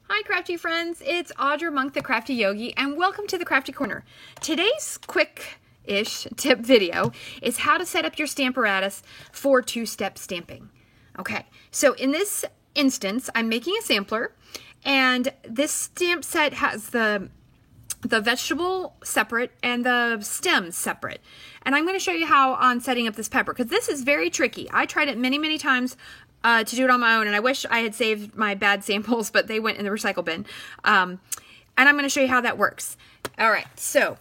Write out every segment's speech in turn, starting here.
Hi crafty friends, it's Audra Monk the Crafty Yogi and welcome to the Crafty Corner. Today's quick-ish tip video is how to set up your Stamparatus for two-step stamping. Okay, so in this instance I'm making a sampler and this stamp set has the vegetable separate and the stems separate. And I'm going to show you how on setting up this pepper because this is very tricky. I tried it many times to do it on my own, and I wish I had saved my bad samples, but they went in the recycle bin. And I'm going to show you how that works. All right, so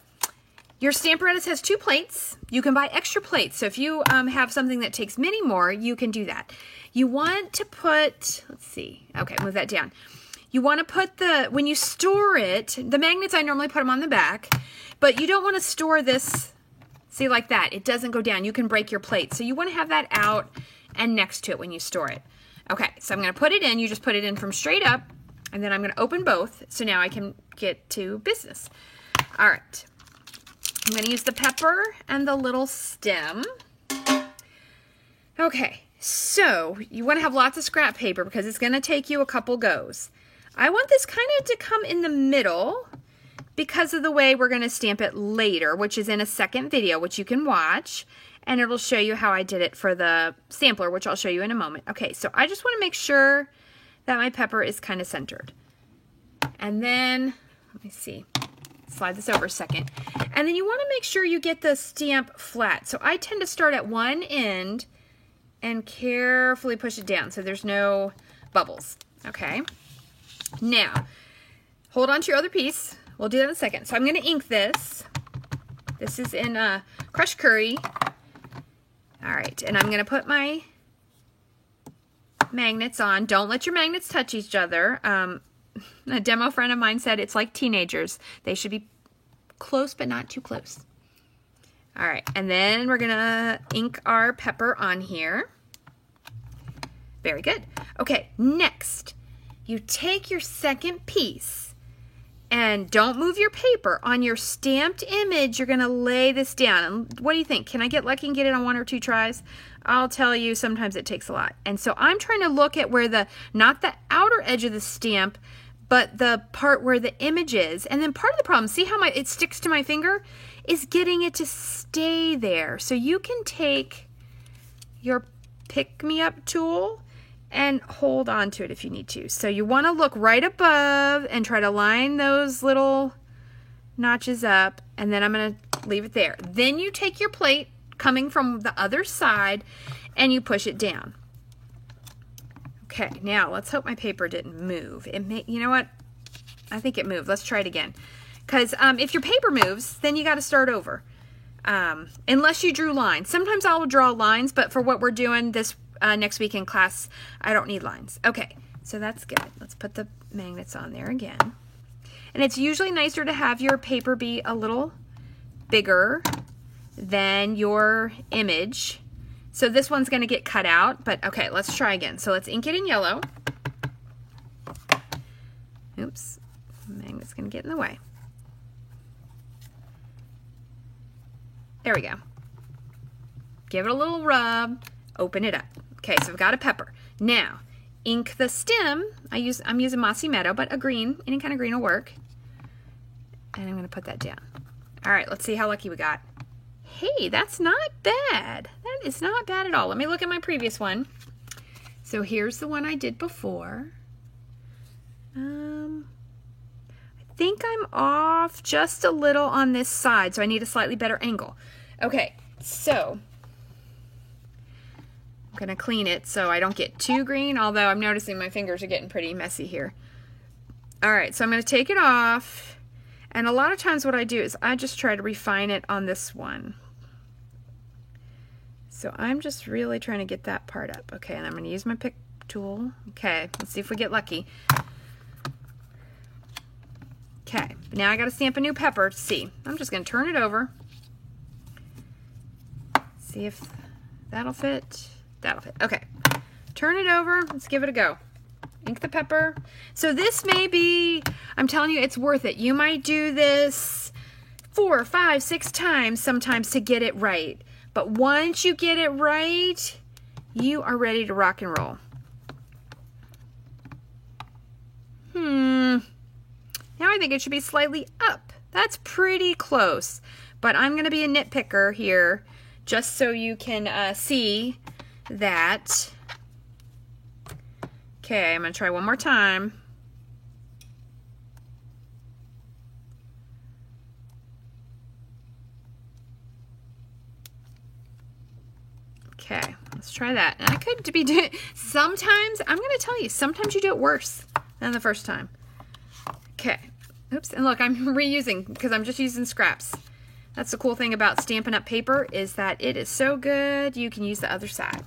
your Stamparatus has 2 plates. You can buy extra plates, so if you have something that takes many more, you can do that. You want to put, let's see, okay, move that down. You want to put when you store it, the magnets I normally put them on the back, but you don't want to store this, see, like that. It doesn't go down. You can break your plate. So you want to have that out and next to it when you store it. Okay, so I'm going to put it in. You just put it in from straight up, and then I'm going to open both, so now I can get to business. All right. I'm going to use the pepper and the little stem. Okay, so you want to have lots of scrap paper because it's going to take you a couple goes. I want this kind of to come in the middle because of the way we're going to stamp it later, which is in a second video, which you can watch, and it'll show you how I did it for the sampler, which I'll show you in a moment. Okay, so I just want to make sure that my pepper is kind of centered. And then, let me see, slide this over a second. And then you want to make sure you get the stamp flat. So I tend to start at one end and carefully push it down so there's no bubbles, okay? Now, hold on to your other piece. We'll do that in a second. So I'm going to ink this. This is in Crushed Curry. All right, and I'm going to put my magnets on. Don't let your magnets touch each other. A demo friend of mine said it's like teenagers. They should be close, but not too close. All right, and then we're going to ink our pepper on here. Very good. Okay, next, you take your second piece. And don't move your paper. On your stamped image, you're going to lay this down. And what do you think? Can I get lucky and get it on 1 or 2 tries? I'll tell you, sometimes it takes a lot. And so I'm trying to look at where not the outer edge of the stamp, but the part where the image is. And then part of the problem, see how it sticks to my finger, is getting it to stay there. So you can take your pick-me-up tool and hold on to it if you need to. So you want to look right above and try to line those little notches up, and then I'm going to leave it there. Then you take your plate coming from the other side and you push it down. Okay, now let's hope my paper didn't move. You know what? I think it moved. Let's try it again. Because if your paper moves, then you got to start over. Unless you drew lines. Sometimes I will draw lines, but for what we're doing this next week in class, I don't need lines. Okay, so that's good. Let's put the magnets on there again. And it's usually nicer to have your paper be a little bigger than your image. So this one's going to get cut out, but okay, let's try again. So let's ink it in yellow. Oops, the magnet's going to get in the way. There we go. Give it a little rub, open it up. Okay, so I've got a pepper. Now, ink the stem. I'm using Mossy Meadow, but a green, any kind of green will work. And I'm going to put that down. All right, let's see how lucky we got. Hey, that's not bad. That is not bad at all. Let me look at my previous one. So here's the one I did before. I think I'm off just a little on this side, so I need a slightly better angle. Okay, so I'm going to clean it so I don't get too green, although I'm noticing my fingers are getting pretty messy here. All right, so I'm going to take it off, and a lot of times what I do is I just try to refine it on this one. So I'm just really trying to get that part up. Okay, and I'm going to use my pick tool. Okay, let's see if we get lucky. Okay, now I got to stamp a new pepper to see. I'm just going to turn it over. See if that'll fit. That'll fit. Okay, turn it over. Let's give it a go. Ink the pepper. So this may be, I'm telling you, it's worth it. You might do this 4, 5, 6 times sometimes to get it right. But once you get it right, you are ready to rock and roll. I think it should be slightly up. That's pretty close. But I'm going to be a nitpicker here just so you can see that. Okay, I'm going to try one more time. Okay, let's try that. And I could be doing, sometimes, I'm going to tell you, sometimes you do it worse than the first time. Okay, oops, and look, I'm reusing because I'm just using scraps. That's the cool thing about Stampin' Up! Paper is that it is so good, you can use the other side.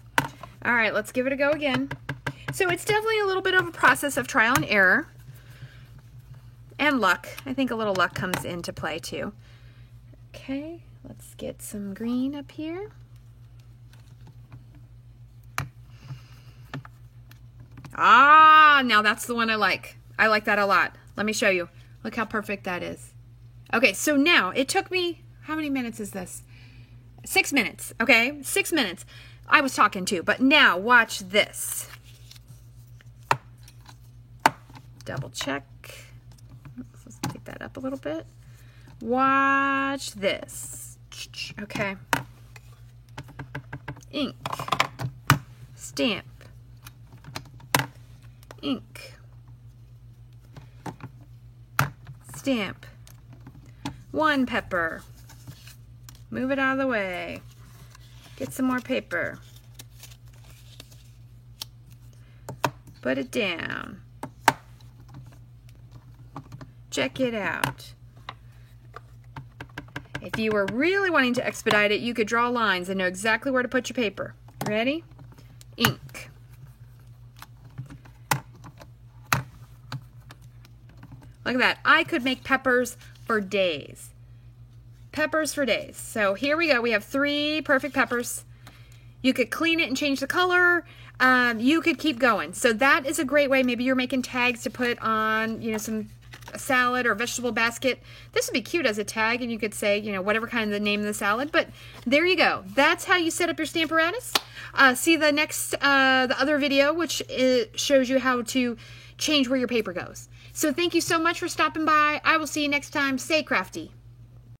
All right, let's give it a go again. So it's definitely a little bit of a process of trial and error. And luck. I think a little luck comes into play too. Okay, let's get some green up here. Ah, now that's the one I like. I like that a lot. Let me show you. Look how perfect that is. Okay, so now it took me, how many minutes is this? 6 minutes, okay? 6 minutes. I was talking too, but now watch this. Double check. Let's take that up a little bit. Watch this. Okay. Ink. Stamp. Ink. Stamp. One pepper. Move it out of the way. Get some more paper. Put it down. Check it out. If you were really wanting to expedite it, you could draw lines and know exactly where to put your paper. Ready? Ink. Look at that. I could make peppers for days. Peppers for days. So here we go. We have 3 perfect peppers. You could clean it and change the color. You could keep going. So that is a great way. Maybe you're making tags to put on, you know, a salad or vegetable basket. This would be cute as a tag, and you could say, you know, whatever kind of the name of the salad. But there you go. That's how you set up your Stamparatus. See the next, the other video, which shows you how to change where your paper goes. So thank you so much for stopping by. I will see you next time. Stay crafty.